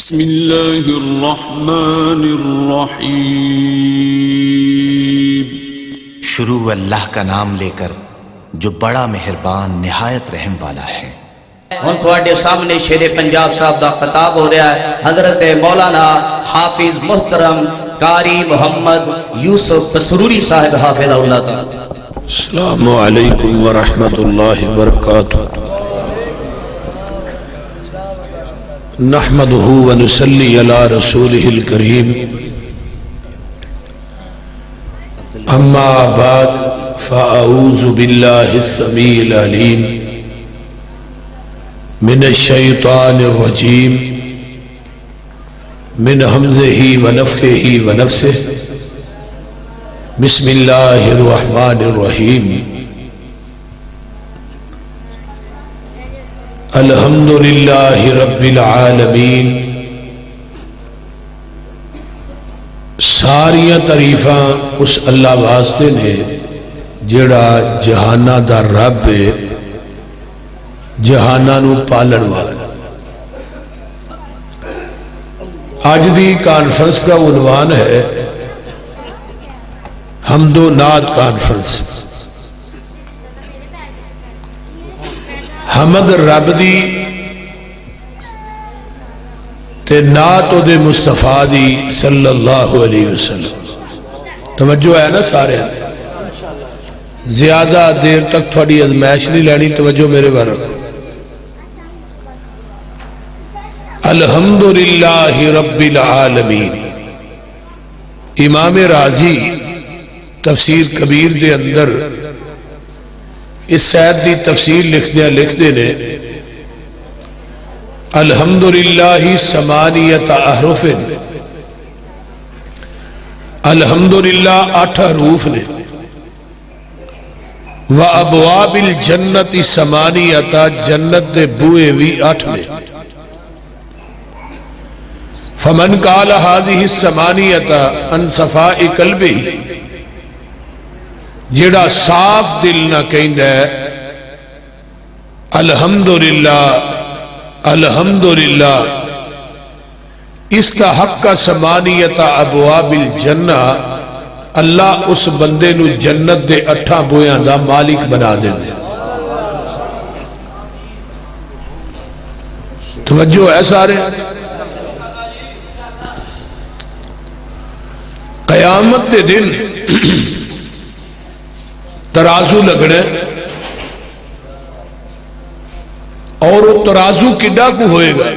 بسم اللہ الرحمن الرحیم۔ شروع اللہ کا نام لے کر جو بڑا مہربان نہایت رحم والا ہے۔ ہن تھوڑے سامنے شیر پنجاب صاحب دا خطاب ہو رہا ہے۔ حضرت مولانا حافظ محترم قاری محمد یوسف پسروری صاحب حافظ اللہ تعالی۔ السلام علیکم ورحمۃ اللہ وبرکاتہ۔ نحمده ونصلي على رسوله الكريم، اما بعد فاعوذ بالله السميع العليم من الشيطان الرجيم من همزه ونفخه ونفثه، بسم الله الرحمن الرحيم۔ الحمدللہ رب العالمین۔ ساریاں تعریفاں اس اللہ واسطے نے جڑا جہانہ دا رب ہے، جہانہ نو پالن والا۔ آج دی کانفرنس کا عنوان ہے حمد و نعت کانفرنس۔ حمد رب دی تے نعت دے مصطفیٰ دی صلی اللہ علیہ وسلم۔ توجہ ہے نا سارے؟ زیادہ دیر تک تھوڑی ازمائش نہیں لینی، توجہ میرے بار رکھو۔ الحمدللہ رب العالمین۔ امام رازی تفسیر کبیر دے اندر اس سید دی تفسیر لکھتے نے الحمدللہ ثمانیۃ احرف، الحمدللہ 8 حروف نے، وابواب الجنت ثمانیۃ، جنت دے بوئے بھی 8 نے۔ فمن قال هذه الثمانیۃ عن صفاء قلبہ، جڑا صاف دل نہ کہندا ہے الحمدللہ الحمدللہ، استحق ثمانیۃ ابواب الجنہ، اللہ اس بندے نو جنت دے 8 بویاں دا مالک بنا دے۔ توجہ ہے سارے؟ قیامت دے دن ترازو لگنے، اور وہ ترازو کڈا کو ہوئے گا؟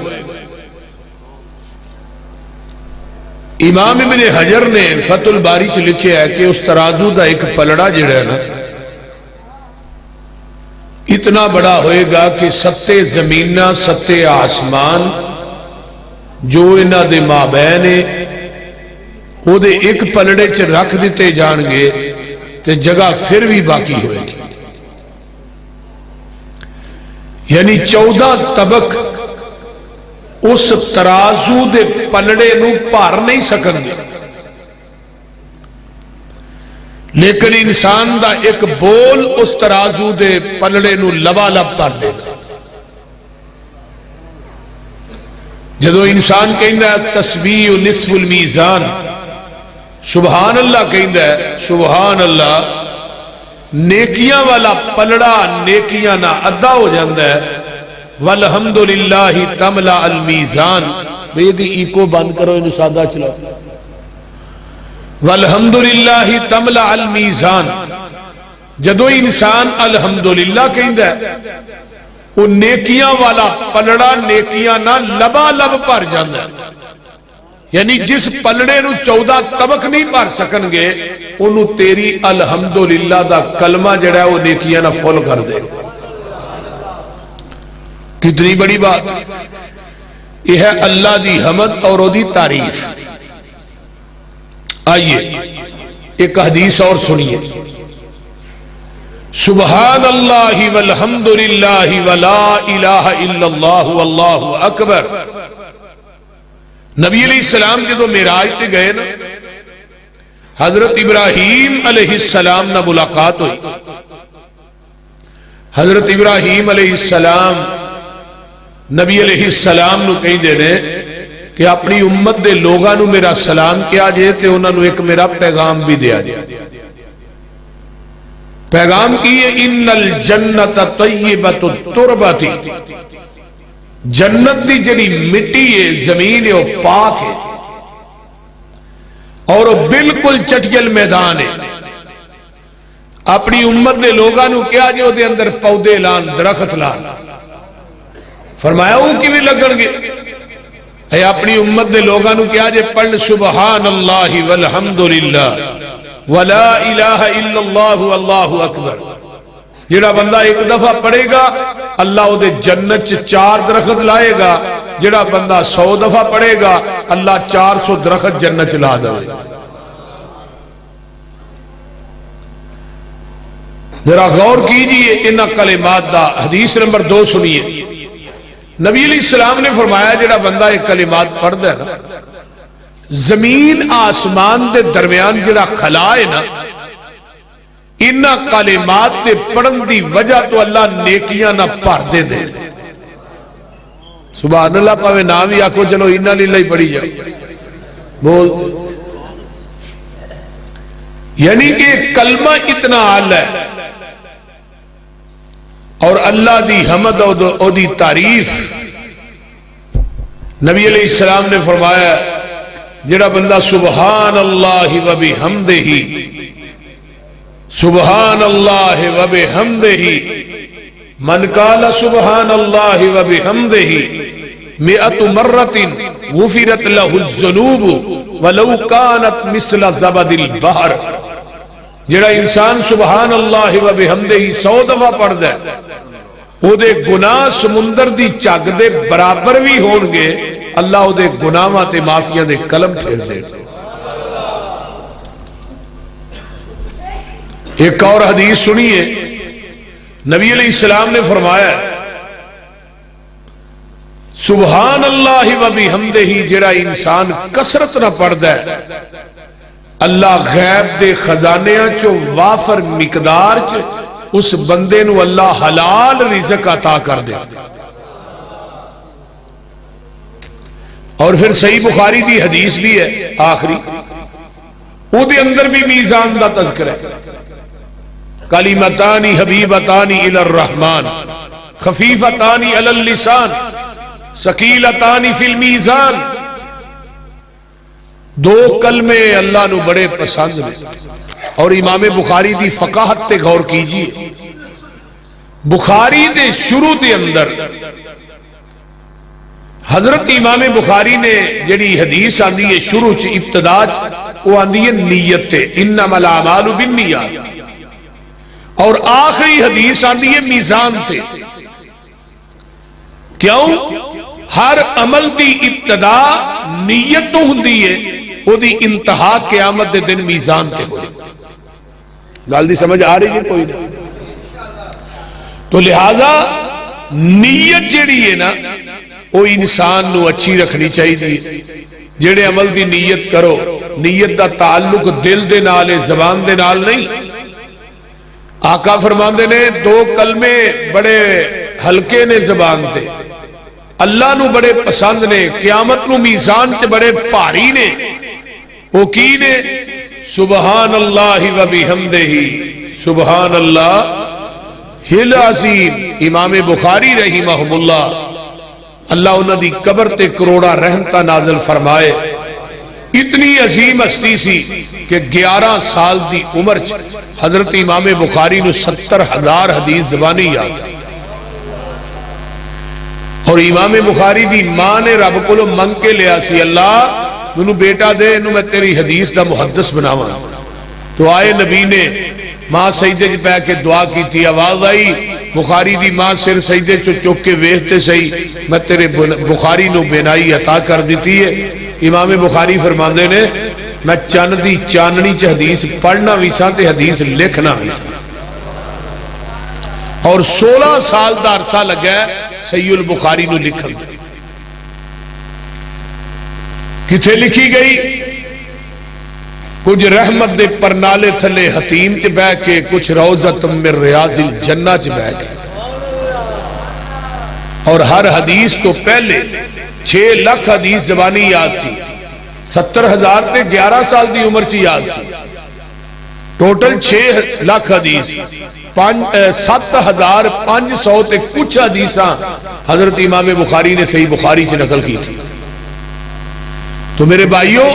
امام ابن حجر نے فتح الباری چ لکھے ہے کہ اس ترازو دا ایک پلڑا جڑا ہے نا، اتنا بڑا ہوئے گا کہ 7 زمینہ 7 آسمان جو انہاں دے مابین ہے، وہ دے ایک پلڑے چ رکھ دیتے جان گے تے جگہ پھر بھی باقی ہوئے گی۔ یعنی 14 طبق اس ترازو دے پلڑے نو پار نہیں سکن گے، لیکن انسان دا ایک بول اس ترازو دے پلڑے نو لبالب پر دے گا۔ جدو انسان کہندا ہے تسبیح نصف المیزان، سبحان اللہ کہندا ہے سبحان اللہ، نیکیاں والا پلڑا نیکیاں نہ ادا ہو جاندہ ہے۔ والحمدللہ تملا المیزان، بے دی ایکو بند کرو، انہوں سادہ چلا۔ والحمدللہ تملا المیزان، جدو انسان الحمدللہ کہندا ہے، وہ نیکیاں والا پلڑا نیکیاں نہ لبا لب پر جاندہ ہے۔ یعنی جس پلڑے نو 14 طبق نہیں پار سکن گے، انہوں تیری الحمدللہ دا کلمہ جڑا ہے وہ نیکیاں نہ فول کر دے۔ کتنی بڑی بات! یہ ہے اللہ دی حمد اور دی تعریف۔ آئیے ایک حدیث اور سنیے۔ سبحان اللہ والحمدللہ ولا الہ الا اللہ واللہ اکبر۔ نبی علیہ السلام جدو معراج تے گئے نا، حضرت ابراہیم علیہ السلام نہ ملاقات ہوئی۔ حضرت ابراہیم علیہ السلام نبی علیہ السلام نو کہیں دے نے کہ اپنی امت دے لوگاں نو میرا سلام کیا جائے تے انہاں نو ایک میرا پیغام بھی دیا جائے. پیغام کی ہے ان الجنت طیبۃ التربۃ، جنت دی جڑی مٹی ہے زمین ہے وہ پاک ہے اور وہ بالکل چٹیل میدان ہے. اپنی امت دے لوگاں نو کیا جے او دے اندر پودے لان، درخت لان. فرمایا وہ کیویں لگن گے؟ اے اپنی امت دے لوگاں نو کیا جے پڑھ سبحان اللہ والحمدللہ ولا الہ الا اللہ واللہ اکبر. جڑا بندہ ایک دفعہ پڑھے گا اللہ او دے جنت چ 4 درخت لائے گا. جڑا بندہ 100 دفعہ پڑھے گا اللہ 400 درخت جنت چ لا دے. ذرا غور کیجئے ان کلمات دا. حدیث نمبر 2 سنیے. نبی علیہ السلام نے فرمایا جڑا بندہ ایک کلمات پڑھدا ہے نا، زمین آسمان دے درمیان جڑا خلا ہے نا، ان کلمات دے پڑھن دی وجہ تو اللہ نیکیاں نہ بھر دے دے. سبحان اللہ. پاوے نام ہی آکھو چلو انہاں للہ ہی پڑھی جائے بول. یعنی کہ کلمہ اتنا اعلی ہے اور اللہ دی حمد اور دی تعریف. نبی علیہ السلام نے فرمایا جڑا بندہ سبحان اللہ و بحمدہ، سبحان اللہ و بحمدہ، من قال سبحان اللہ و بحمدہ 100 مرۃ غفرت له الذنوب ولو كانت مثل زبد البحر. جڑا انسان سبحان اللہ و بحمدہ 100 دفعہ پڑھدا ہے او دے گناہ سمندر دی جھگ دے برابر بھی ہون گے. اللہ او دے گناہاں تے معافیاں دے قلم پھیر دے. ایک اور حدیث سنیے. نبی علیہ السلام نے فرمایا سبحان اللہ و بحمدہ جڑا انسان کثرت نہ پڑھدا ہے اللہ غیب دے خزانیاں چو وافر مقدار چ اس بندے نو اللہ حلال رزق عطا کر دے. اور پھر صحیح بخاری دی حدیث بھی ہے آخری، او دے اندر بھی میزان دا تذکرہ ہے. کلمتان حبیبتان الی الرحمن خفیفتان علی اللسان ثقیلتان فی المیزان. 2 کلمے اللہ نو بڑے پسند ہیں. اور امام بخاری دی فقاہت تے غور کیجئے. بخاری دے شروع دے اندر حضرت امام بخاری نے جڑی حدیث آندی ہے شروع چ ابتدا چ وہ آندی ہے نیت تے انما الاعمال بالنیات، اور آخری حدیث آندی ہے میزان تے. کیوں؟ ہر عمل دی ابتدا نیت تو ہوندی ہے، وہ دی انتہا قیامت دے دن میزان تے ہوئے. گل دی سمجھ آ رہی ہے کوئی نہیں؟ تو لہذا نیت جڑی ہے نا وہ انسان نو اچھی رکھنی چاہیے. جڑے عمل دی نیت کرو، نیت دا تعلق دل دے نال ہے، زبان دے نال نہیں. آقا فرماندے نے 2 کلمے بڑے ہلکے نے زبان تے، اللہ نو بڑے پسند نے، قیامت نو میزان تے بڑے بھاری نے. وہ کی نے؟ سبحان اللہ و بحمدہ سبحان اللہ العظیم. امام بخاری رحمہ اللہ انہاں دی قبر تے کروڑا رحمتہ نازل فرمائے. اتنی عظیم ہستی سی کہ 11 سال دی عمر چ حضرت امام بخاری نو 70,000 حدیث زبانی یاد سی. اور امام بخاری دی ماں نے رب کو منگ کے لیا سی اللہ منو بیٹا دے انو میں تیری حدیث دا محدث بناواں. تو آئے نبی نے ماں سجدے چ پے کے دعا کی تھی. آواز آئی بخاری دی ماں سر سجدے چ چک کے ویکھتے سہی میں تیرے بخاری نو بینائی عطا کر دیتی ہے. امام بخاری فرماندے نے میں چن دی چاننی چ حدیث پڑھنا بھی سا تے حدیث لکھنا بھی سا. اور 16 سال دا عرصہ لگا صحیح البخاری نو لکھن. کتھے لکھی گئی؟ کچھ رحمت دے پرنالے تھلے حتیم چ بہ کے، کچھ روضۃ من ریاض الجنہ چ بہ کے. اور ہر حدیث تو پہلے 6 ਲੱਖ حدیث زبانی یاد سی 70,000 تے 11 سال دی عمر چ یاد سی ٹوٹل 6 ਲੱਖ حدیث 7,500 تے کچھ حدیثاں حضرت امام بخاری نے صحیح بخاری سے نقل کی تھی. تو میرے بھائیوں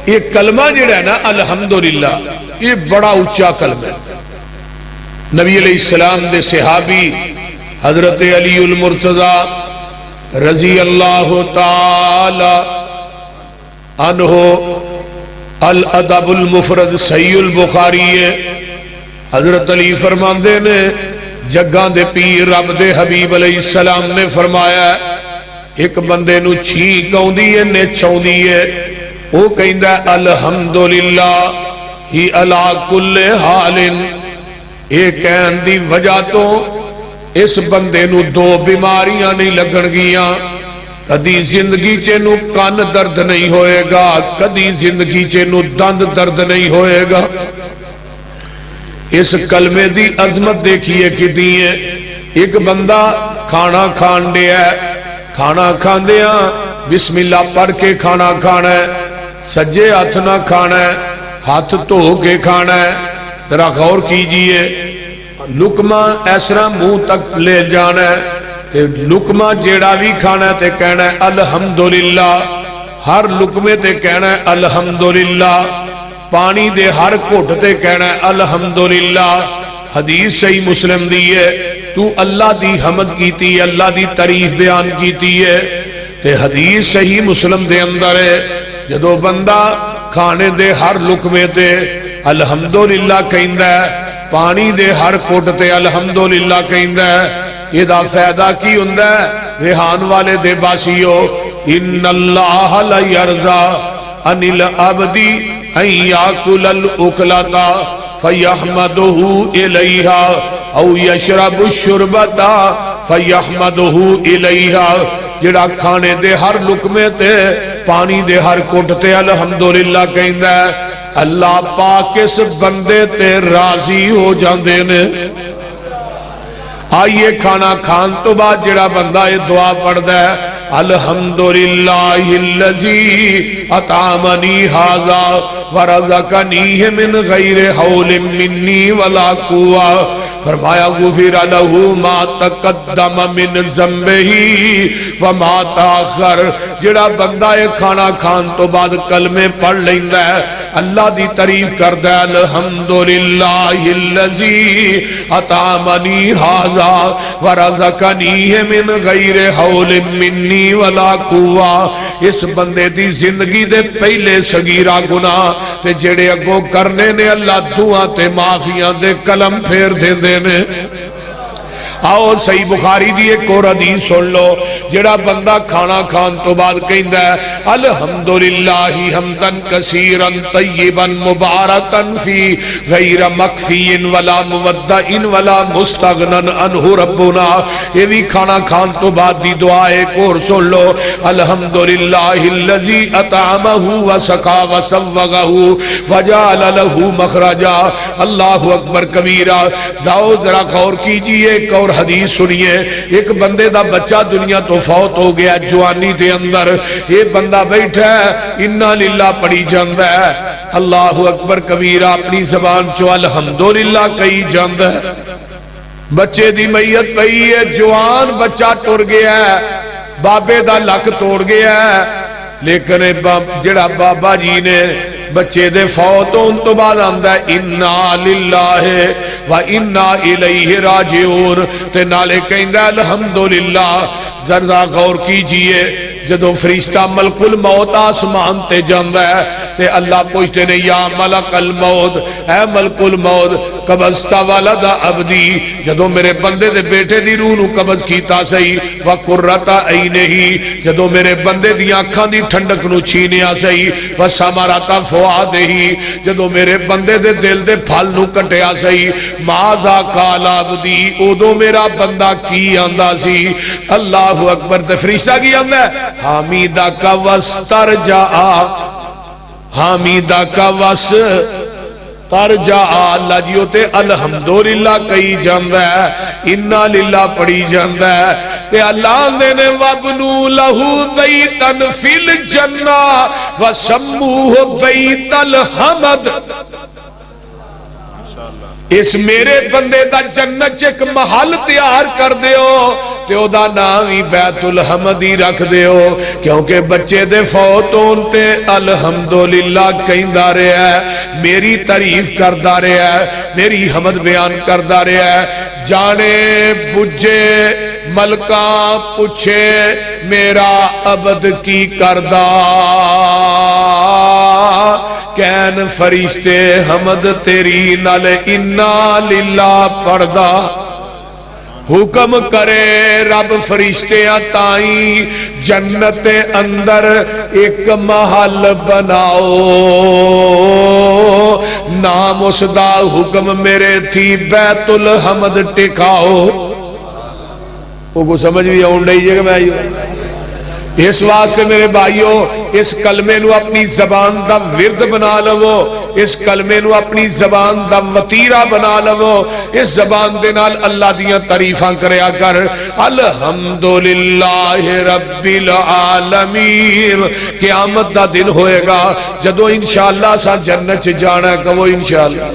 یہ کلمہ جڑا ہے نا الحمدللہ یہ بڑا اونچا کلمہ ہے. نبی علیہ السلام دے صحابی حضرت علی المرتضی رضی اللہ تعالی عنہ الادب المفرد صحیح البخاری حضرت علی فرماندے نے جگاں دے پیر رب دے حبیب علیہ السلام نے فرمایا ایک بندے نو چھینک آوندی ہے نچ آوندی ہے وہ کہندا ہے الحمدللہ ہی علی کل حال. یہ کہن دی وجہ تو اس بندے نو 2 بیماریاں نہیں لگن گیاں. کدی زندگی چینو کان درد نہیں ہوئے گا کدی زندگی چینو دند درد نہیں ہوئے گا. اس کلمے دی عظمت دیکھیے کتنی ہے. ایک بندہ کھانا کھان دیا ہے کھانا کھان دیا بسم اللہ پڑھ کے کھانا کھانا ہے سجے ہاتھ نہ کھانا ہے ہاتھ دھو کے کھانا ہے. ذرا غور کیجئے لقمہ ایسرا منہ تک لے جانا ہے لقمہ جیڑا بھی کھانا ہے تے کہنا ہے الحمدللہ. ہر لقمے تے کہنا ہے الحمدللہ. پانی دے ہر گھٹ تے کہنا ہے الحمدللہ. حدیث صحیح مسلم دی ہے تو اللہ دی حمد کیتی ہے اللہ دی تعریف بیان کیتی ہے تے حدیث صحیح مسلم دے اندر ہے جدو بندہ کھانے دے ہر لقمے تے الحمدللہ کہندا ہے پانی دے ہر گھٹ تے الحمدللہ کہندا ہے. یہ دا فائدہ کی ہوندا ہے ریحان والے دے باسیو ان اللہ لا یرضا ان العبد ان یاکل الاکلتا فیحمدہ الیہا او یشرب الشربتا فیحمدہ الیہا. جڑا کھانے دے ہر لقمے تے پانی دے ہر گھٹ تے الحمدللہ کہندا ہے اللہ پاک اس بندے تے راضی ہو جاندے نے. آئیے کھانا کھان تو بعد جڑا بندہ یہ دعا پڑھدا ہے الحمدللہ الذی اطعمنی ھذا ورزقنی من غیر حول منی ولا قوہ. فرمایا غفر لہ ما تقدم من ذنبہ وما تاخر. جڑا بندہ یہ کھانا کھان تو بعد کلمے پڑھ لیندا ہے اللہ دی تعریف کردا ہے الحمدللہ الذی اطعمنی ھذا ورزقنی من غیر حول منی ولا قوہ. اس بندے دی زندگی دے پہلے صغیرہ گناہ تے جڑے اگوں کرنے نے اللہ دعا تے معافیاں دے قلم پھیر دیندے نے. آؤ صحیح بخاری دی ایک اور حدیث سن لو جڑا بندہ کھانا کھان تو بعد کہندا ہے الحمدللہ حمدن کثیرا طیبا مبارکا فی غیر مکفی ولا مودع ولا مستغنن عنہ ربنا. یہ بھی کھانا کھان تو بعد دی دعا ایک اور سن لو الحمدللہ الذی اطعمہ وسقا وسوغہ وجعل لہ مخرجا. اللہ اکبر کبیرہ. ذاؤ ذرا غور کیجئے ایک اور حدیث سنیے. ایک بندے دا بچہ دنیا تو فوت ہو گیا جوانی دے اندر یہ بندہ بیٹھا ہے انا للہ پڑھی جاندا ہے اللہ اکبر کبیرہ اپنی زبان چو الحمدللہ کہی جاندا ہے. بچے دی میت پئی ہے جوان بچہ ٹر گیا ہے بابے دا لک توڑ گیا ہے لیکن جڑا بابا جی نے بچے دے فوت ہون تو بعد آندا ہے انا للہ و انا الیہ راجعون تے نالے کہندا الحمدللہ. ذرا غور کیجئے جدو فرشتہ ملک الموت آسمان تے جاندا ہے تے اللہ پوچھتے نے یا ملک الموت اے ملک الموت قبضت ولد عبدی جدو میرے بندے دے بیٹے دی روح نو قبض کیتا سہی وقرۃ عینہ جدو میرے بندے دی آنکھاں دی ٹھنڈک نو چھینیا سہی وثمرۃ فؤادہ جدو میرے بندے دے دل دے پھل نو کٹیا سہی ماذا قال عبدی اودو میرا بندہ کی آندا سی. اللہ اکبر. تے فرشتہ کی آندا ہے حمیدہ کا وسترجع حمیدہ کا ترجا اللہ جی تے الحمدللہ کہی جاندا ہے، انا للہ پڑھی جاندا ہے تے اللہ دے نے وابنو لہو بیتن فی الجنہ وسموہ بیت الحمد، اس میرے بندے دا جنت ایک محل تیار کر دیو تے او دا نام ہی بیت الحمد ہی رکھ دیو، کیونکہ بچے دے فوت ہون تے الحمدللہ کہندا رہیا ہے، میری تعریف کردا رہیا ہے، میری حمد بیان کردا رہیا ہے، جانے بجے ملکاں پوچھے میرا عبد کی کردا، کین فرشتے حمد تیری نال انا للہ پڑھدا، حکم کرے رب فرشتیاں تائیں جنت اندر ایک محل بناؤ، نام اس دا حکم میرے تھی بیت الحمد ٹکاؤ۔ وہ کو سمجھ بھی آؤں نہیں ہے کہ میں آئی ہوں، اس واسطے میرے بھائیوں اس کلمے نو اپنی زبان دا ورد بنا لو، اس کلمے نو اپنی زبان دا وطیرہ بنا لو، اس زبان دے نال اللہ دیاں تعریفاں کریا کر، الحمدللہ رب العالمین۔ قیامت دا دن ہوئے گا جدو انشاءاللہ سا جنت جانا ہے، کہو انشاءاللہ،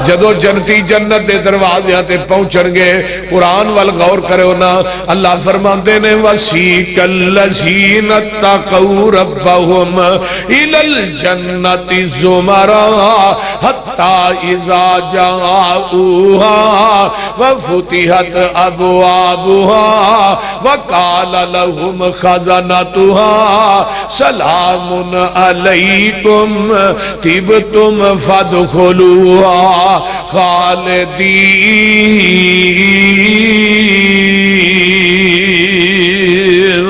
جدو جنتی جنت دے دروازیاں تے پہنچن گے، قرآن وال غور کرے ہونا، اللہ فرماندے نے وَسِيقَ الَّذِينَ اتَّقَوْا رَبَّهُمْ إِلَى الْجَنَّةِ زُمَرًا حَتَّى إِذَا جَاءُوهَا وَفُتِحَتْ أَبْوَابُهَا وَقَالَ لَهُمْ خَزَنَتُهَا سَلَامٌ عَلَيْكُمْ طِبْتُمْ فَادْخُلُوهَا خالدین۔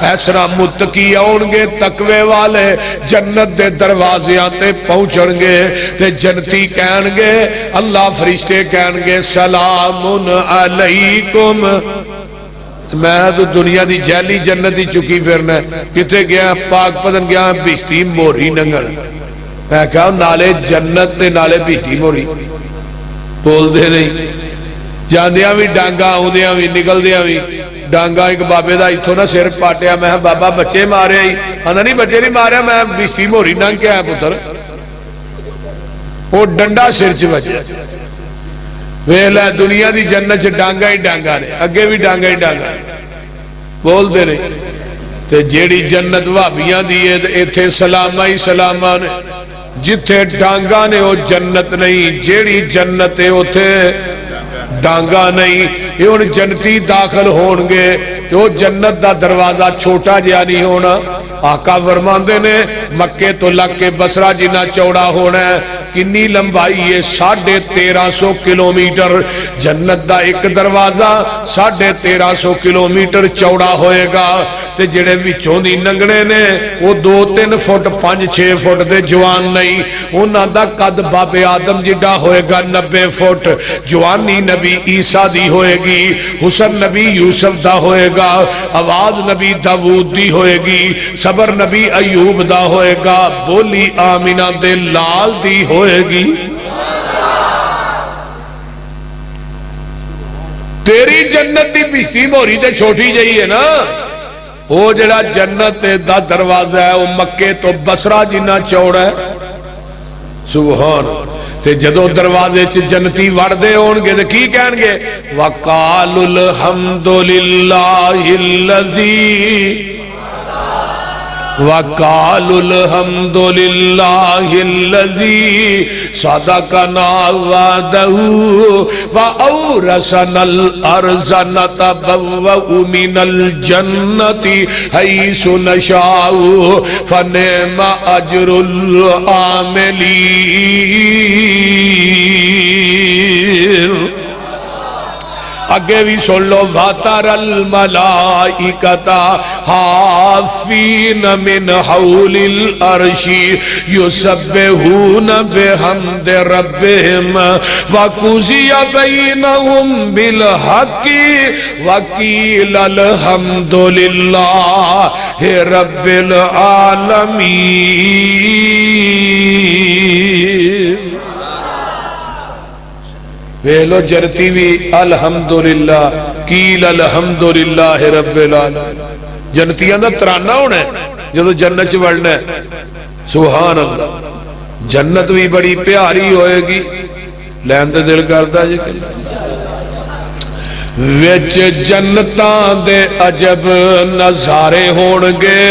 ایسرا متقی آؤں گے تقوی والے جنت دے دروازیاں تے پہنچن گے تے جنتی کہن گے، اللہ فرشتے کہن گے سلام علیکم۔ میں تو دنیا دی جیلی جنت دی چکی پھرنا ہے، کتے گیا پاک پتن گیا بشتی موری ننگل، میں کہا نالے جنت تے نالے بشتی موری بول دے نہیں، جاندیاں بھی ڈانگا آؤندیاں بھی نکل دیاں بھی ڈانگا۔ ایک بابے دا اتھو نا سیر پاٹیا، میں بابا بچے مارے آئی، ہاں نہیں بچے نہیں مارے، میں بشتی موری ننگ کے آیا پتر، وہ ڈنڈا سیر چ بچے ویلہ دنیا دی جنت چ ڈانگا ہی ڈانگا نے، اگے بھی ڈانگا ہی ڈانگا نے بول دے نہیں۔ تے جیڑی جنت وابیاں دیئے ایتھے سلامہ ہی سلامہ نے، جتھے ڈانگا نے وہ جنت نہیں، جیڑی جنت ہے اتھے ڈانگا نہیں۔ یہ ان جنتی داخل ہونگے تو جنت دا دروازہ چھوٹا جیا نہیں ہونا، آقا فرماندے نے مکے تو لگ کے بصرہ جنہ چوڑا ہونا ہے، کنی لمبائی ہے 1350 کلومیٹر، جنت دا ایک دروازہ 1350 کلومیٹر چوڑا ہوئے گا، تے جڑے وچوں دی ننگنے نے وہ 2-3 فٹ 5-6 فٹ دے جوان نہیں، انہاں دا قد باب آدم جڑا ہوئے گا 90 فٹ، جوانی نبی عیسیٰ دی ہوئے گی، حسن نبی یوسف دا ہوئے گا، آواز نبی داود دی ہوئے گی، صبر نبی ایوب دا ہوئے گا، بولی آمینہ دے لال دی ہوئے گی۔ تیری جنت دی بشتی موری تے چھوٹی جئی ہے نا، وہ جڑا جنت دا دروازہ ہے وہ مکے تو بصرہ جنہ چوڑا ہے، سبحان۔ تے جدو دروازے چ جنتی وڑدے ہونگے تے کی کہن گے وَقَالُ الْحَمْدُ لِلَّهِ الَّذِي وَقَالُ الْحَمْدُ لِلَّهِ الَّذِي صَدَقَنَا وَعْدَهُ وَأَوْرَثَنَا الْأَرْضَ نَتَبَوَّأُ مِنَ الْجَنَّةِ حَيْثُ نَشَاءُ فَنِعْمَ أَجْرُ الْعَامِلِينَ۔ اگے بھی سن لو وَتَرَ الْمَلَائِكَةَ حَافِّينَ مِنْ حَوْلِ الْعَرْشِ يُسَبِّحُونَ بِحَمْدِ رَبِّهِمْ وَقُضِيَ بَيْنَهُمْ بِالْحَقِّ وَقِيلَ الْحَمْدُ لِلَّهِ رَبِّ الْعَالَمِينَ۔ ویکھ لو جنتی بھی الحمدللہ قیل الحمدللہ رب العالمین، جنتیاں دا ترانہ ہونا ہے جدو جنت چ وڑنا ہے، سبحان اللہ۔ جنت بھی بڑی پیاری ہوئے گی، لین تے دل کردا جی وچ جنتاں دے عجب نظارے ہون گے،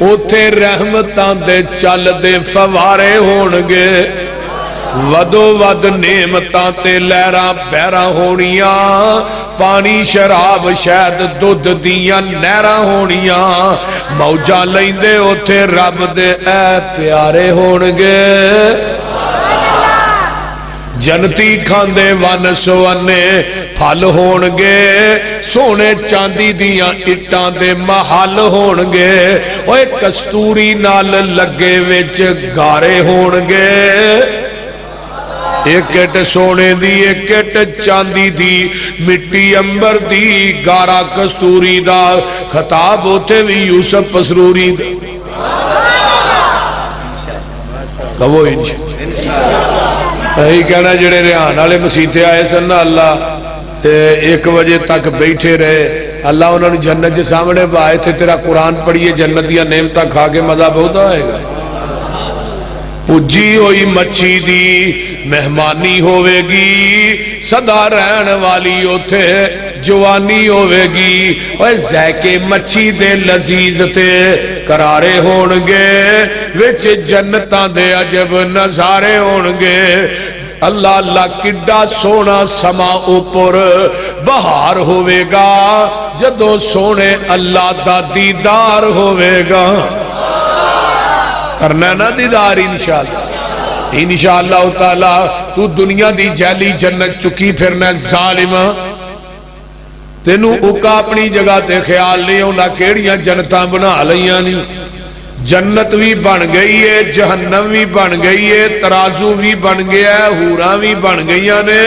اوتھے رحمتاں دے چل دے فوارے ہون گے، ودو ود نعمتاں تے لہراں بہراں ہونیاں، پانی شراب شہد دودھ دیاں نہراں ہونیاں، موجاں لیندے اوتھے رب دے اے پیارے ہون گے۔ جنتی کھاندے ون سونے پھل ہون گے، سونے چاندی دیاں اٹاں دے محل ہون گے، اوے کستوری نال لگے وچ گارے ہون گے، ایک اٹ سونے دی ایک اٹ چاندی دی، مٹی امبر دی، گارا کستوری دا، خطاب ہوتے بھی یوسف پسروری دا، کہو یہی کہنا جڑے ریحان والے مسیتے آئے سن اللہ 1 بجے تک بیٹھے رہے، اللہ انہوں نے جنت کے سامنے پائے تھے، تیرا قرآن پڑھیے جنت دیا نعمتاں کھا کے مزہ بہت آئے گا۔ پجی ہوئی مچھی دی مہمانی ہوئے گی، صدا رہن والی اوتھے جوانی ہوئے گی، اوہ ذائقے مچھی دے لذیذ تے کرارے ہونگے، وچ جنتاں دے عجب نظارے ہونگے، اللہ اللہ کڈا سونا سما اوپر بہار ہوئے گا، جدو سونے اللہ دا دیدار ہوئے گا، کرنا نا دیدار انشاءاللہ تعالی۔ تو دنیا دی جیلی جنت چکی پھرنا ظالمہ، تینوں اکا اپنی جگہ تے خیال نہیں ہونا کیڑیاں جنتاں بنا لیاں نہیں، جنت بھی بن گئی ہے، جہنم بھی بن گئی ہے، ترازو بھی بن گیا ہے، حوراں بھی بن گئیاں نے،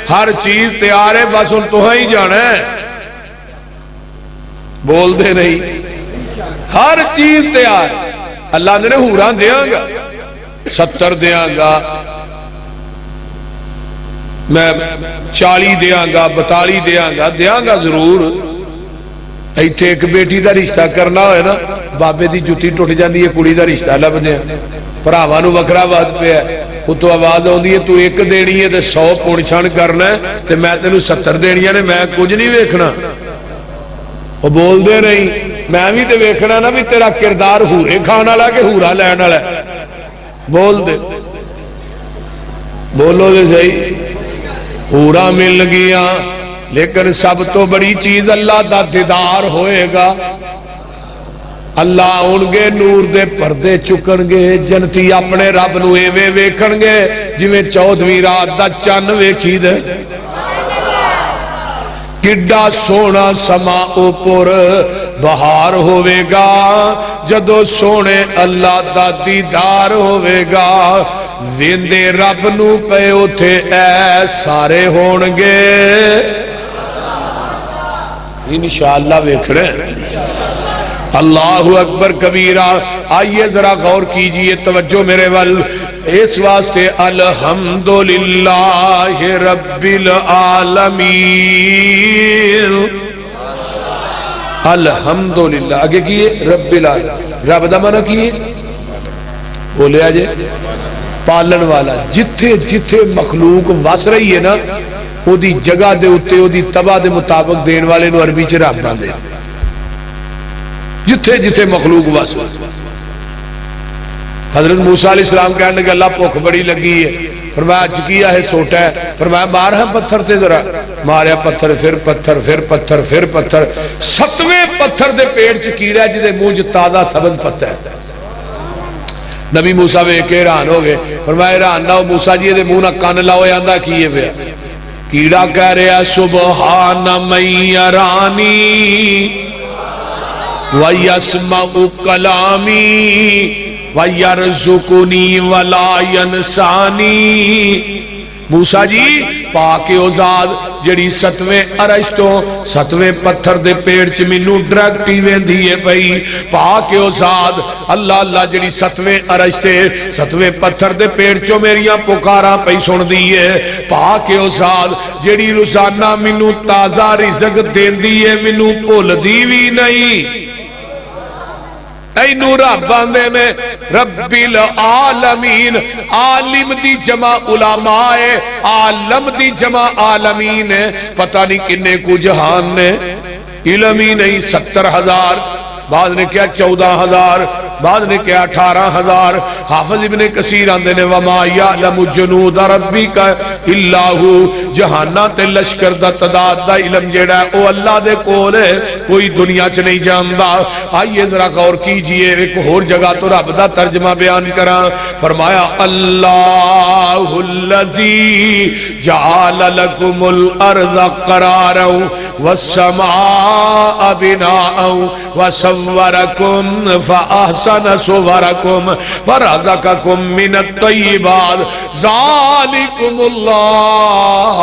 ہر چیز تیار ہے، بس ان تو ہی جانا ہے، بول دے نہیں، ہر چیز تیار، اللہ نے حوراں دیاں گا، 70 دیاں گا، میں 40 دیاں گا، 42 دیاں گا ضرور۔ ایتھے ایک بیٹی دا رشتہ کرنا ہوئے نا، بابے دی جُتی ٹوٹ جاندی ہے، کڑی دا رشتہ لب دیا، پراواں نو وکرا بات پہ ہے، اتو آواز ہوندی ہے تو 1 دینی ہے تے 100 پون چھان کرنا ہے، تے میں تینوں 70 دینیاں نے، میں کچھ نہیں ویکھنا، وہ بول دے نہیں، میں بھی تے ویکھنا نا بھی تیرا کردار ہورے کھانا والا کہ ہورا لین والا ہے، بول دے، بولو دے صحیح، ہورا مل گیا، لیکن سب تو بڑی چیز اللہ دا دیدار ہوئے گا، اللہ آنگے نور دے پردے چکن گے، جنتی اپنے رب نو ایویں ویکھن گے جویں 14ویں رات دا چن ویکھی دے، کڈا سونا سما اوپر بہار ہوئے گا، جدو سونے اللہ دا دیدار ہوئے گا، ویندے رب نو پے اوتھے اے سارے ہونگے، انشاءاللہ ویکھنے، اللہ اکبر کبیرہ۔ آئیے ذرا غور کیجئے، توجہ میرے وال، اس واسطے الحمدللہ رب العالمین، الحمدللہ، آگے کیے رب العالمین، رب دا معنی کیے بولے آجے پالن والا، جتھے جتھے مخلوق وس رہی ہے نا، او دی جگہ دے اتے او دی تباہ دے مطابق دین والے نو عربی چ رب نہ دے، جتھے جتھے مخلوق وس۔ حضرت موسیٰ علیہ السلام کہنے لگے اللہ بھوک بڑی لگی ہے، فرمایا چکیا ہے سوٹا ہے، فرمایا مار ہے پتھر تے ذرا، ماریا پتھر، پھر پتھر، پھر پتھر، پھر پتھر، 7ویں پتھر دے پیڑ چ کیڑا جدے منہ چ تازہ سبز پتہ ہے۔ نبی موسیٰ ویکھ کے حیران ہو گئے، فرمایا حیران نہ ہو موسیٰ جی دے منہ نہ کان لاؤ، آندا کیے پیا؟ کیڑا کہہ رہا سبحان من یرانی وَيَسْمَعُ کلامی وَيَرْزُقُنِي وَلَا يَنْسَانِي۔ موسیٰ جی پاک او ذات جڑی 7ویں عرش تو 7ویں پتھر دے پیڑ چ مینوں ڈائریکٹی ویندی ہے پئی پاک او ذات اللہ اللہ جڑی 7ویں عرش تے 7ویں پتھر دے پیڑ چوں میریاں پکاراں پئی سندی ہے پاک او ذات جڑی روزانہ مینوں تازہ رزق دیندی ہے مینوں بھلدی وی نہیں اینو رب آندے نے رب العالمین عالم دی جمع علماء ہے عالم دی جمع عالمین ہے پتہ نہیں کنے کو جہان نے علم ہی نہیں 70,000 بعد نے کیا 14,000 بعد نے کیا 18,000 حافظ ابن کثیر آندے نے وما یعلم جنود ربک الا ہو جہاناں تے لشکر دا تعداد دا علم جیڑا ہے او اللہ دے کول ہے کوئی دنیا چ نہیں جاندا آئیے ذرا غور کیجئے ایک اور جگہ تو رب دا ترجمہ بیان کراں فرمایا اللہ الذی جعل لکم الارض قرارا والسماء بناء وصورکم فاحسن صورکم ورزقکم من الطیبات ذالکم اللہ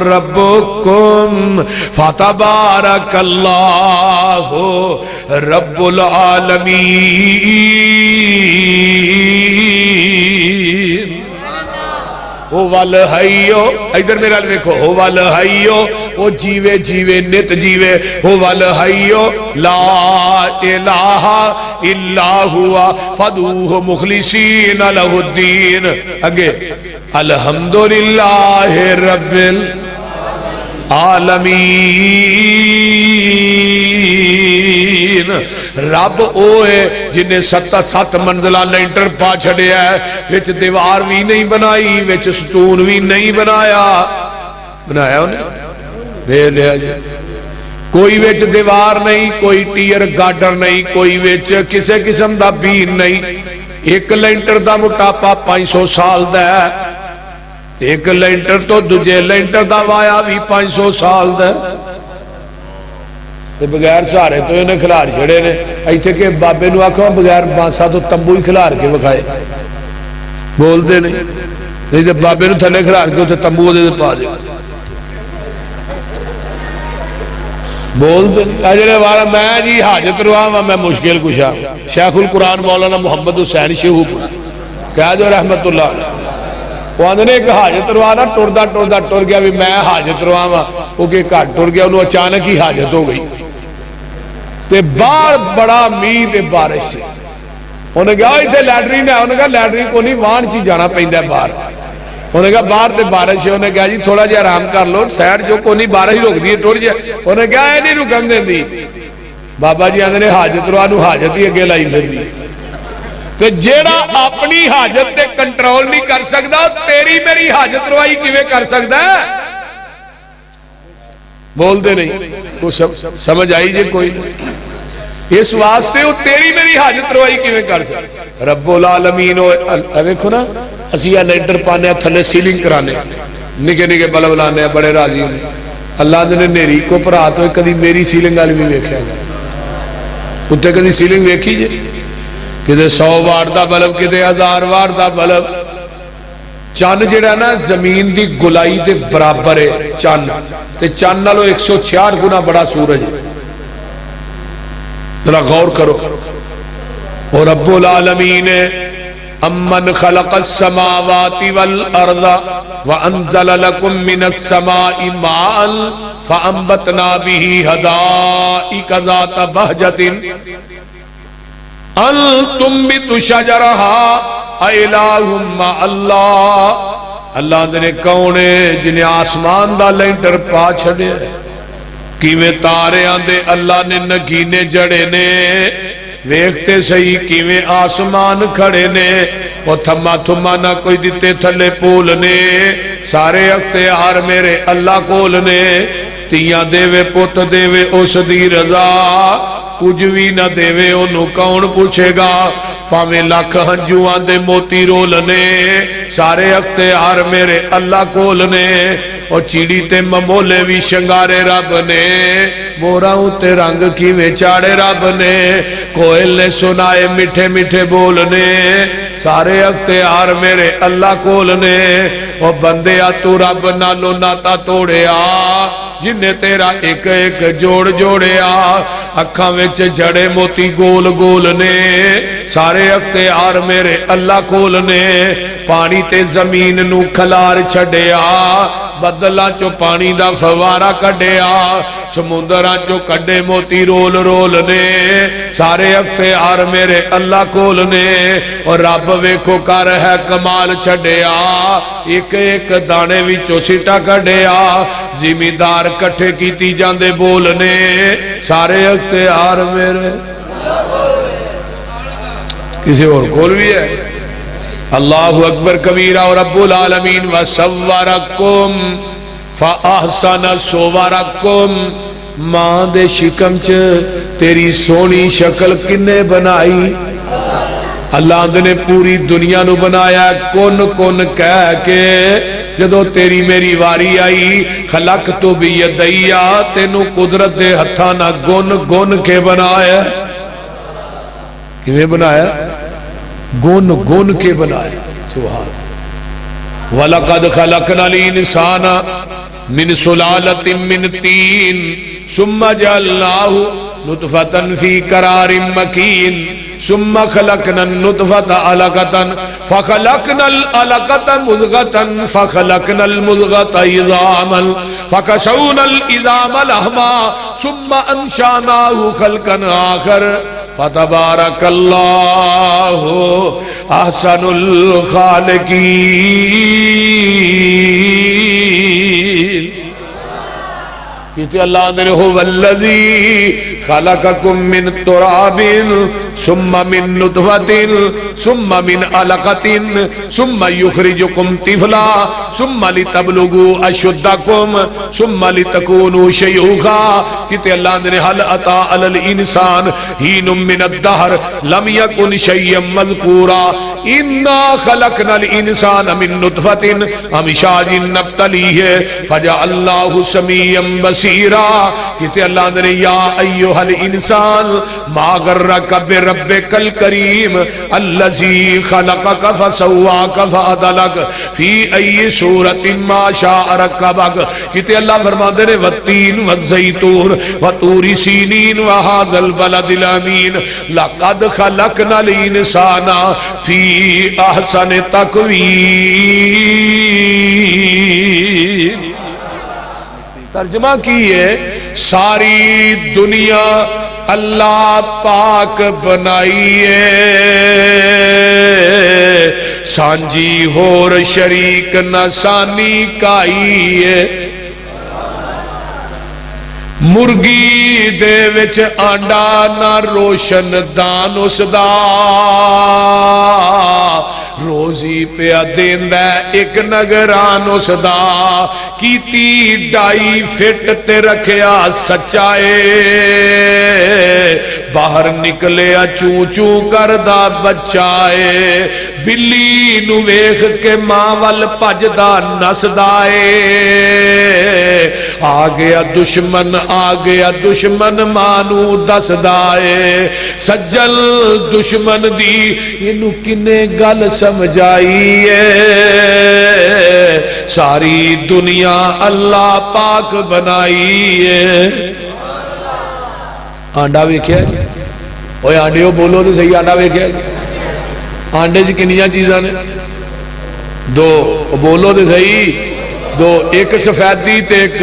ربکم فتبارک اللہ رب العالمین او والحیو ادھر میرا دیکھو او والحیو او جیوے جیوے نت جیوے او والحیو لا الہ الا ہوا فدوہ مخلصین لہ الدین اگے الحمدللہ رب العالمین رب اوے جنہیں 7 منزلہ لینٹر پا چھڑیا ہے وچ دیوار بھی نہیں بنائی وچ ستون بھی نہیں بنایا انہیں بے لیا جائے کوئی وچ دیوار نہیں کوئی ٹیر گاڈر نہیں کوئی وچ کسے قسم دا بین نہیں ایک لینٹر دا مٹاپا 500 سال دا ہے ایک لینٹر تو دوجے لینٹر دا وایا بھی 500 سال دا بغیر سہارے تو انہیں کھلار چھڑے نے ایتھے کہ بابے نو آکھاں بغیر بانسا تو تمبو ہی کھلار کے بکھائے بول دے نہیں تو بابے نو تھلے کھلار کے اتھے تمبو دے پا دے بول دے اجلے وارا میں جی حاجت رواں میں مشکل کشا شیخ القرآن مولانا محمد حسین شیخو کہہ دو رحمت اللہ وہ آندھے نے ایک حاجت روانا ٹر گیا بھی میں حاجت رواں وہ کہ کٹ ٹر گیا انہوں اچانک ہی حاجت ہو گئی تے بار بڑا مید بارش سے انہوں نے کہا اتھے لیٹرین ہے انہوں نے کہا لیٹرین کو نہیں وان چی جانا پہندہ ہے باہر انہوں نے کہا باہر تے بارش ہے انہوں نے کہا جی تھوڑا جی آرام کر لو سیڈ جو کو نہیں بارش روک دیئے ٹوڑ جائے انہوں نے کہا اے نہیں رکن دیں دی بابا جی آندھے نے حاجت روانو حاجت ہی اگے لائی پھر دی تو جیڑا اپنی حاجت تے کنٹرول نہیں کر سکتا تیری میری حاجت روائی کیویں کر سکتا ہے بول دے نہیں وہ سمجھ آئی جے کوئی نہیں اس واسطے وہ تیری میری حاجت روائی کیویں کر سکتا رب العالمین دیکھو نا اسی یا لینٹر پانے تھلے سیلنگ کرانے نکے نکے بلب لانے بڑے راضی ہونے اللہ نے نیری کو پر آتا ہے کدی میری سیلنگ والی بھی ویکھیا اتنے کدی سیلنگ ویکھی جے کدے 100 وار دا بلب کدے 1000 وار دا بلب چند جڑا نا زمین دی گلائی دے برابر ہے چند تے چند نالو 166 گنا بڑا سورج ذرا غور کرو اور رب العالمین امن خلق السماوات والارض وانزل لكم من السماء ماء فانبتنا به حدائق ذات بهجة انتم بتشجرها الہم اللہ اللہ نے کونے جنہیں آسمان دا لینٹر پا چھڑے کیویں تارے آندے اللہ نے نگینے جڑے نے ویکھتے صحیح کیویں آسمان کھڑے نے وہ تھما تھما نہ کوئی دیتے تھلے پول نے سارے اختیار میرے اللہ کول نے تیاں دیوے پوت دیوے اس دی رضا کچھ بھی نہ دیوے انہوں کون پوچھے گا پاویں لاکھ ہنجوان دے موتی رول نے سارے اختیار میرے اللہ کول نے اور چیڑی تے ممولے بھی شنگارے رب نے موراں تے رنگ کیویں چاڑے رب نے کوئل نے سنائے میٹھے میٹھے بولنے سارے اختیار میرے اللہ کول نے اور بندیا تو رب نالو ناتا توڑیا جنہیں تیرا ایک ایک جوڑ جوڑیا اکھاں وچ جڑے موتی گول گول نے سارے اختیار میرے اللہ کول نے پانی تے زمین نو کھلار چھڑیا بدلاں چو پانی دا فوارہ کڈیا سمندراں چو کڈے موتی رول رول نے سارے اختیار میرے اللہ کول نے اور رب ویکھو کر ہے کمال چھڑیا ایک ایک دانے وچوں سٹا کڈیا زمیندار کٹھے کیتی جاندے بولنے سارے اختیار میرے کسی اور کول بھی ہے اللہ اکبر کبیرہ اور رب العالمین وَصَوَّرَكُمْ فَأَحْسَنَ صُوَرَكُمْ ماں دے شکم چ تیری سونی شکل کنے بنائی اللہ نے پوری دنیا نو بنایا کن کن کہہ کے جدو تیری میری واری آئی خلقت بیدیا تینو قدرت دے ہتھانا گن گن کے بنایا کیویں بنایا گن گن کے بنائے سبحان وَلَقَدْ خَلَقْنَا الْإِنسَانَ مِنْ سُلَالَةٍ مِنْ طِينٍ ثُمَّ جَعَلْنَاهُ نُطْفَةً فِي قَرَارٍ مَكِينٍ ثُمَّ خَلَقْنَا النُّطْفَةَ عَلَقَةً فَخَلَقْنَا الْعَلَقَةَ مُضْغَةً فَخَلَقْنَا الْمُضْغَةَ عِظَامًا فَكَسَوْنَا الْعِظَامَ لَحْمًا ثُمَّ أَنشَأْنَاهُ خَلْقًا آخَرَ فتبارک اللہ احسن الخالقین کہتے اللہ نے هو الذی خلقکم من تراب ثم من نطفة ثم من علقة ثم يخرجكم طفلا ثم لتبلغوا اشدکم ثم لتکونوا شیوخا کہتے اللہ نے حل اتا علی الانسان حین من الدہر لم یکن شیئا مذکورا انا خلقنا الانسان من نطفة امشاج نبتلیہ فجعلناہ سمیعا بصیرا کہتے اللہ نے یا ایوہ الانسان ما غرک بربک الکریم الذی خلقک فسواک فعدلک فی ای صورت ما شاء رکبک کہتے اللہ فرماتے ہیں والتین والزیتون وطور سینین وہذا البلد الامین لقد خلقنا الانسان فی احسن تقویم ترجمہ کی ہے ساری دنیا اللہ پاک بنائیے سانجی ہور شریک نہ سانی کائیے مرگی دے وچ آنڈا نہ روشن دان اس دا روزی پیا دیندہ ایک نگران اس دا کیتی ڈائی فٹ تے رکھیا سچائے باہر نکلیا چوں چوں کردہ بچائے بلی نو ویخ کے ماول پجدہ نسدائے آگیا دشمن مانو دس دائے سجل دشمن دی انو کنے گل سمجھائیے ساری دنیا اللہ پاک بنائیے آنڈا ویکھیا اوہ آنڈے ہو بولو تو صحیح آنڈا ویکھیا آنڈے سے کنیاں چیزاں نے دو بولو تو صحیح دو ایک سفیدی تے ایک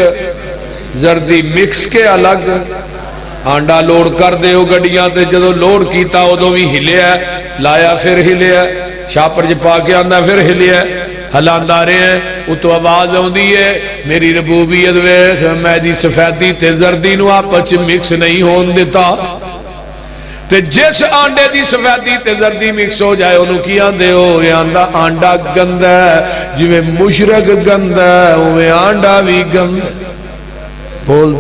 زردی مکس کے الگ آنڈا لوڑ کر دے ہو گڑیاں تے جدو لوڑ کیتا ہو دو بھی ہلیا لایا پھر ہلیا شاپر جی پا کے آندہ پھر ہلیا حلاندہ رہے ہیں وہ تو آواز ہوندی ہے میری ربوبیت ویخ میں دی سفیدی تے زردی نو آپچ مکس نہیں ہون دیتا تے جس آنڈے دی سفیدی تے زردی مکس ہو جائے انہوں کی آندے ہو یہ آندہ آنڈا گند ہے جویں مشرق گند ہے وہ آنڈا بھی گند ہے بول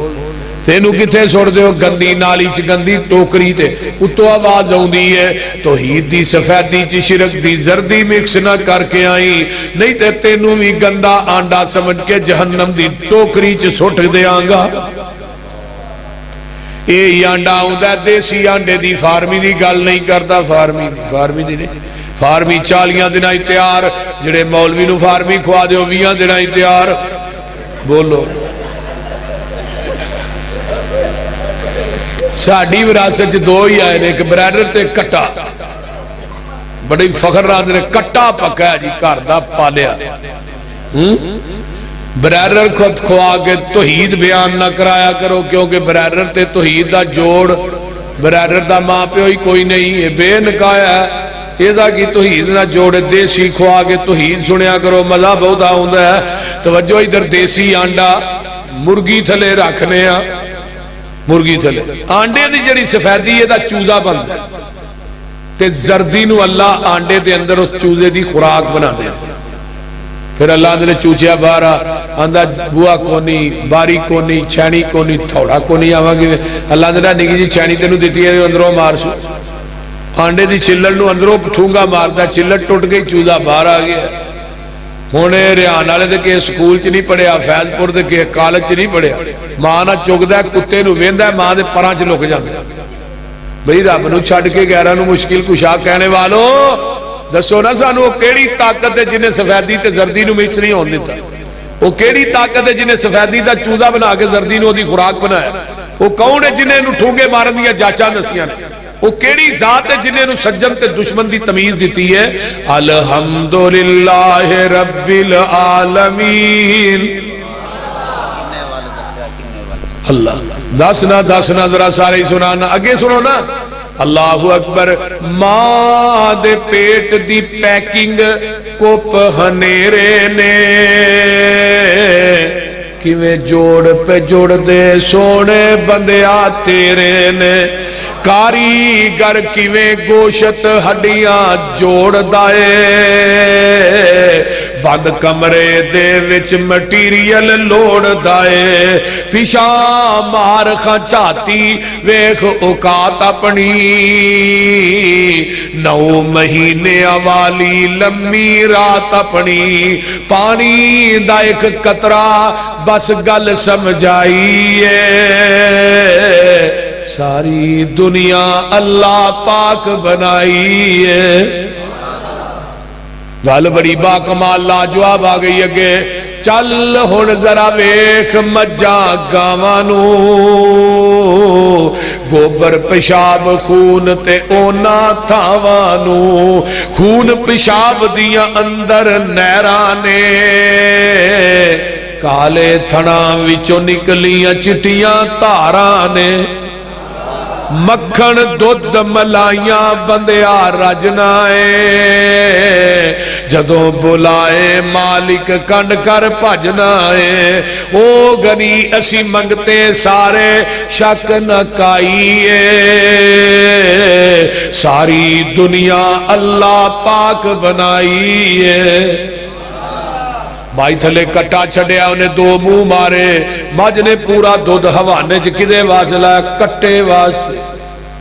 تینوں کتھے سٹ دیو گندی نالی چ گندی ٹوکری تے اتو آواز آوندی ہے توحید دی سفیدی چ شرک دی زردی مکس نہ کر کے آئی نہیں تے تینوں بھی گندا آنڈا سمجھ کے جہنم دی ٹوکری چ سٹ دیاں گا اے آنڈا ہوندا دیسی آنڈے دی فارمی دی گل نہیں کرتا فارمی دی نہیں فارمی 40 دن تیار جڑے مولوی نو فارمی کھوا دیو 20 دن تیار بولو ساڈی وراثت دو ہی آئے نے ایک برائڈر تے کٹا بڑی فخر راندے نے کٹا پکا ہے جی گھر دا پالیا برائڈر خود کھوا کے توحید بیان نہ کرایا کرو کیونکہ برائڈر تے توحید دا جوڑ برائڈر دا ماں پیو ہی کوئی نہیں ہے بے نکایا ہے یہ دا کی توحید نہ جوڑے دیسی کھوا کے توحید سنیا کرو مزہ بہت آؤندا ہے توجہ ادھر دیسی آنڈا مرگی تھلے رکھنے ہاں مرگی تھلے آنڈے دی جڑی سفیدی ہے دا چوزہ بند ہے تے زردی نو اللہ آنڈے دے اندر اس چوزے دی خوراک بنا دے پھر اللہ نے چوچیا بارا آندہ بوا کونی باری کونی چھینی کونی تھوڑا کونی آوانگی اللہ نے نگی جی چھینی تینو دیتی ہے اندروں مار سو آنڈے دی چلڑ نو اندروں ٹھونگا مارتا چلڑ ٹوٹ گئی چوزہ باہر آ گیا ہونے ریان والے دے کے سکول چ نہیں پڑھیا فیض پور دے کے کالج چ نہیں پڑھیا ماں نہ چگدا ہے کتے نو ویندا ہے ماں دے پراں چ لک جاندا بھئی رب نو چھڈ کے غیراں نو مشکل کشا کہنے والو دسو نا سانو وہ کیڑی طاقت ہے جنہیں سفیدی تے زردی نو مکس نہیں ہون دیتا وہ کیڑی طاقت ہے جنہیں سفیدی دا چوزہ بنا کے زردی نو دی خوراک بنایا وہ کون ہے جنہیں نو ٹھونگے مارن دیا جاچا نسیاں وہ کیڑی ذات ہے جنہیں نو سجن تے دشمن دی تمیز دیتی ہے الحمدللہ رب العالمین اللہ دسنا ذرا سارے سنانا اگے سنو نا اللہ اکبر ماں دے پیٹ دی پیکنگ کو پہنیرے نے کیویں جوڑ پہ جوڑ دے سونے بندیا تیرے نے کاریگر کیویں گوشت ہڈیاں جوڑ دائے بند کمرے دے وچ مٹیریل لوڑ دائے پیشا مار خاں چاہتی ویخ اوقات اپنی 9 مہینے والی لمبی رات اپنی پانی دا ایک قطرہ بس گل سمجھائیے ساری دنیا اللہ پاک بنائی ہے گل بڑی با کمال لاجواب آ گئی اگے چل ہن ذرا ویکھ مجھاں گاواں نو گوبر پیشاب خون تے اونا تھاواں نو خون پیشاب دیاں اندر نہراں نے کالے تھنا وچوں نکلیاں چٹیاں تاراں نے مکھن دودھ ملائیاں بندیا رجنائے جدوں بلائے مالک کنڈ کر بھجنائے او گنی اسی منگتے سارے شک نہ کائیے ساری دنیا اللہ پاک بنائیے بھائی تھلے کٹا چھڑیا انہیں 2 منہ مارے مجھ نے پورا دودھ حوانے چ کدے واسطے لایا کٹے واسطے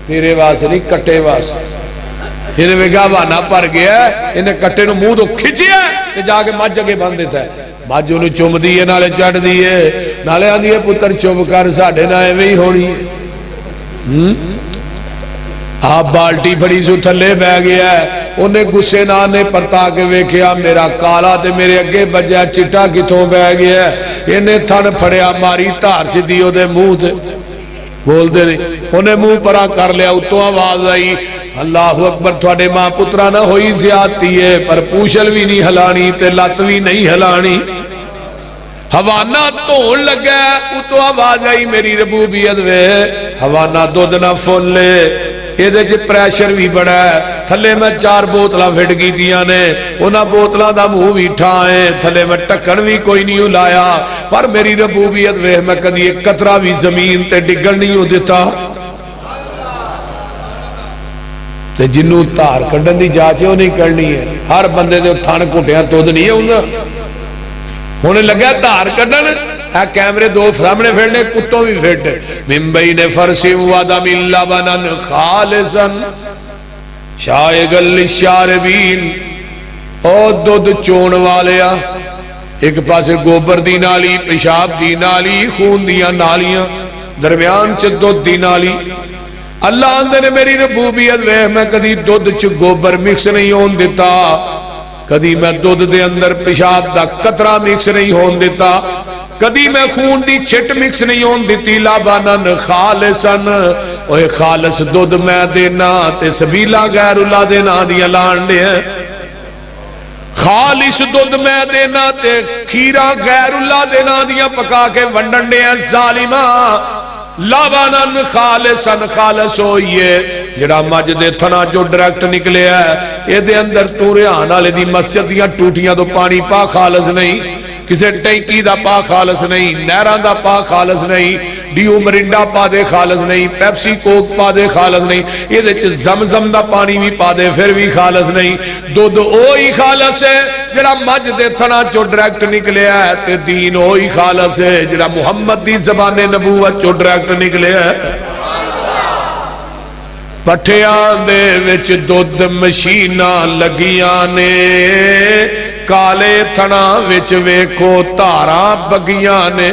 تیرے واسطے نہیں کٹے واسطے انہیں وگا حوانا پر گیا انہیں کٹے نو منہ تو کھچیا کہ جا کے مجھ جگہ بند دیتا ہے مجھ انہیں چوم دیئے نالے چڑھ دیئے نالے آن دیئے پتر چوم کر ساڑھے نائے وہی ہونی ہے آپ بالٹی پڑی سو تھلے بہ گیا ہے انہیں گسے نانے پرتا کے ویکھیا میرا کالا تے میرے اگے بجیا چٹا کتوں بہ گیا ہے انہیں تھن پھڑیا ماری تار سی دیو دے منہ تے بول دے نہیں انہیں منہ پرا کر لیا اتوں آواز آئی اللہ اکبر تھوڑے ماں پترہ نہ ہوئی زیادتی ہے پر پوشل بھی نہیں ہلانی تے لت بھی نہیں ہلانی حوانا تون لگا اتوں آواز آئی میری ربوبیت وے حوانا دودھ نہ پھول لے یہ دے پریشر بھی بڑا ہے تھلے میں 4 بوتلاں پھٹ گئی دیاں نے انہاں بوتلاں دا منہ بھی ٹھائیں تھلے میں ٹکن بھی کوئی نہیں لایا پر میری ربوبیت وے میں کدی ایک قطرہ بھی زمین تے ڈگن نہیں ہو دیتا تے جنوں تار کڈن دی جاچ ہے وہ نہیں کرنی ہے ہر بندے دے تھن کٹیاں تود نہیں ہے ہونے لگا تار کڈن اے کیمرے دو سامنے پھیڑنے کتوں بھی پھیڑنے من بین فرس و دم لبنا خالصا شائغا للشاربین او دودھ چون والیا ایک پاسے گوبر دی نالی پیشاب دی نالی خون دیا نالیاں درمیان چ دودھ دی نالی اللہ اندر نے میری ربوبیت وے میں کدی دودھ چ گوبر مکس نہیں ہون دیتا کدی میں دودھ دے اندر پیشاب دا قطرہ مکس نہیں ہون دیتا کدی میں خون دی چھٹ مکس نہیں ہون دیتی لبنن خالصن اوہ خالص دودھ میں دینا تے سبیلا غیر اللہ دینا دیا لانڈے ہیں خالص دودھ میں دینا تے کھیرا غیر اللہ دینا دیا پکا کے ونڈنڈے ہیں ظالمہ لبنن خالصن خالص ہوئیے جڑا مجد تھنا جو ڈائریکٹ نکلے ہے یہ دے اندر تو ریان والے دی مسجد دیا ٹوٹیاں تو پانی پا خالص نہیں کسے ٹینکی دا پا خالص نہیں نیران دا پا خالص نہیں ڈیو مرنڈا پا دے خالص نہیں پیپسی کوک پا دے خالص نہیں یہ دے زمزم دا پانی بھی پا دے پھر بھی خالص نہیں دودھ اوہی خالص ہے جڑا مجد تھنا جو ڈائریکٹ نکلے ہے تے دین اوہی خالص ہے جڑا محمد دی زبان نبوت جو ڈائریکٹ نکلے ہے پٹھیاں دے وچ دودھ مشیناں لگیاں نے کالے تھنا وچ ویکھو تاراں بگیاں نے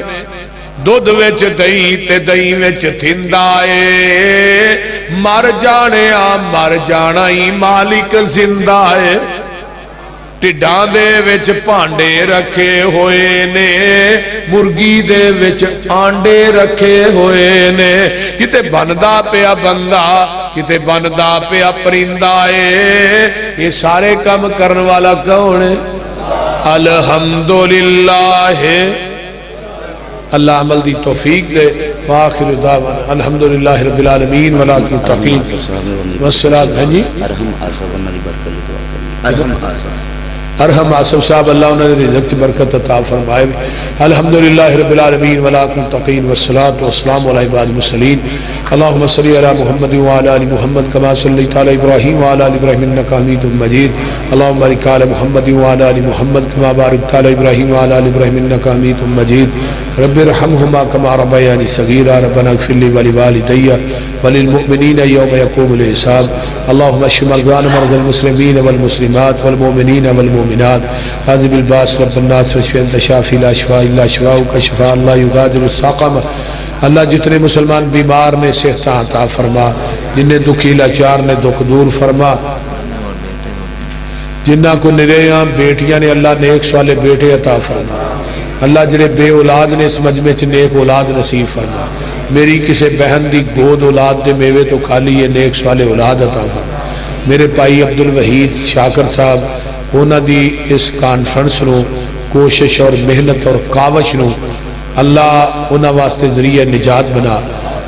دودھ وچ دئی تے دئی وچ تھندائے مر جانے مر جانا ہی مالک زندہ ہے ٹڈاں دے وچ پانڈے رکھے ہوئے نے مرگی دے وچ آنڈے رکھے ہوئے نے کتے بندا پیا بندہ کتے بندا پیا پرندہ ہے یہ سارے کام کرن والا کون ہے الحمدللہ ہے اللہ عمل دی توفیق دے وآخر دعوانا الحمدللہ رب العالمین ولاکم تقین والصلاة ہے جی ارحم آصف صاحب اللہ انہوں نے رزق کی برکت عطا فرمائے الحمدللہ رب العالمین ولاکم تقین والصلاة والسلام علی عباد المرسلین اللہم صلی علی محمد وعلی آل محمد کما صلیت علی ابراہیم وعلی آل ابراہیم انکا حمید مجید اللہم بارک علی محمد وعلی آل محمد کما بارکت علی ابراہیم وعلی آل ابراہیم انکا حمید مجید رب ارحمہما کما ربیانی صغیرا ربنا اغفر لی ولوالدی وللمؤمنین یوم یقوم الحساب اللہم اشف مرضانا مرضى المسلمین والمسلمات والمؤمنین والمؤمنات حاذب الباس رب الناس واشف انت شافی لا شفاء الا شفاؤک شفاء لا یغادر سقما اللہ جتنے مسلمان بیمار نے صحت عطا فرما جنہیں دکھی لاچار نے دکھ دور فرما جنہ کو نریاں بیٹیاں نے اللہ نیک صالح بیٹے عطا فرما اللہ جڑے بے اولاد نے اس مجمع چ نیک اولاد نصیب فرما میری کسی بہن دی گود اولاد دے میوے تو کھالی یہ نیک صالح اولاد عطا فرما میرے بھائی عبدالوحید شاکر صاحب انہاں دی اس کانفرنس نو کوشش اور محنت اور کاوش نو اللہ انہاں واسطے ذریعہ نجات بنا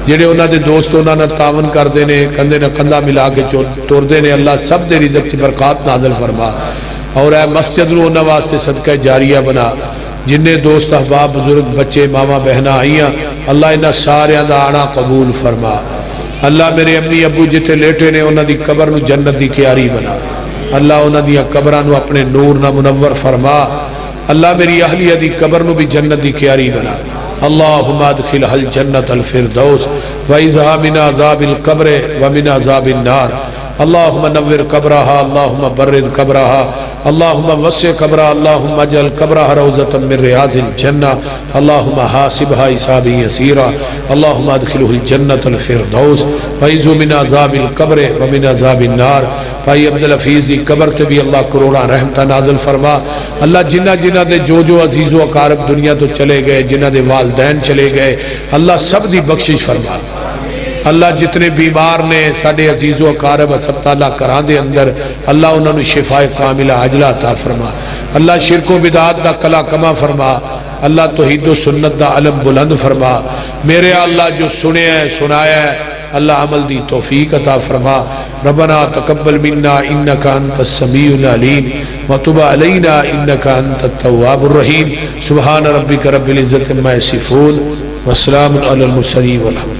جڑے انہاں دے دوست انہاں نہ تعاون کر دینے کندھے نہ کندھا ملا کے توڑ دینے اللہ سب دے رزق کی برکات نازل فرما اور اے مسجد نو انہاں واسطے صدقہ جاریہ بنا جنہیں دوست احباب بزرگ بچے ماما بہنہ آئیاں اللہ انہاں سارے دا آنا قبول فرما اللہ میرے امی ابو جتے لیٹے نے انہاں دی قبر نو جنت دی کیاری بنا اللہ انہاں دی قبرانو اپنے نور نہ منور فرما اللہ میری اہلیہ دی قبر نو بھی جنت دی کیاری بنا اللہم ادخلها الجنت الفردوس وَإِذْهَا مِنْ عَذَابِ الْقَبْرِ وَمِنْ عَذَابِ النَّارِ اللہم نور قبرها اللہم برد قبرها اللہم وسع قبرها اللہم اجعل قبرها روضة من ریاض الجنہ اللہم حاسبها حسابا یسیرا اللہم ادخلہ الجنة الفردوس وَإِذْهُ مِنْ عَذَابِ الْقَبْرِ وَمِنْ عَذَابِ النَّارِ بھائی عبدالحفیظ دی قبر تے بھی اللہ کروڑا رحمتہ نازل فرما اللہ جنہ دے جو عزیز و اقارب دنیا تو چلے گئے جنہ دے والدین چلے گئے اللہ سب دی بخشش فرما اللہ جتنے بیمار نے ساڑھے عزیز و اقارب اسپتالہ کران دے اندر اللہ انہوں نے شفاء کاملہ عاجلہ عطا فرما اللہ شرک و بدعات دا کلا کما فرما اللہ توحید و سنت دا علم بلند فرما میرے اللہ جو سنے ہیں سنایا ہے اللہ عمل دی توفیق عطا فرما ربنا تقبل منا انکا انت السمیع العلیم وتب علینا انکا انت التواب الرحیم سبحان ربک رب العزت ما یصفون والسلام علی المرسلین والحمد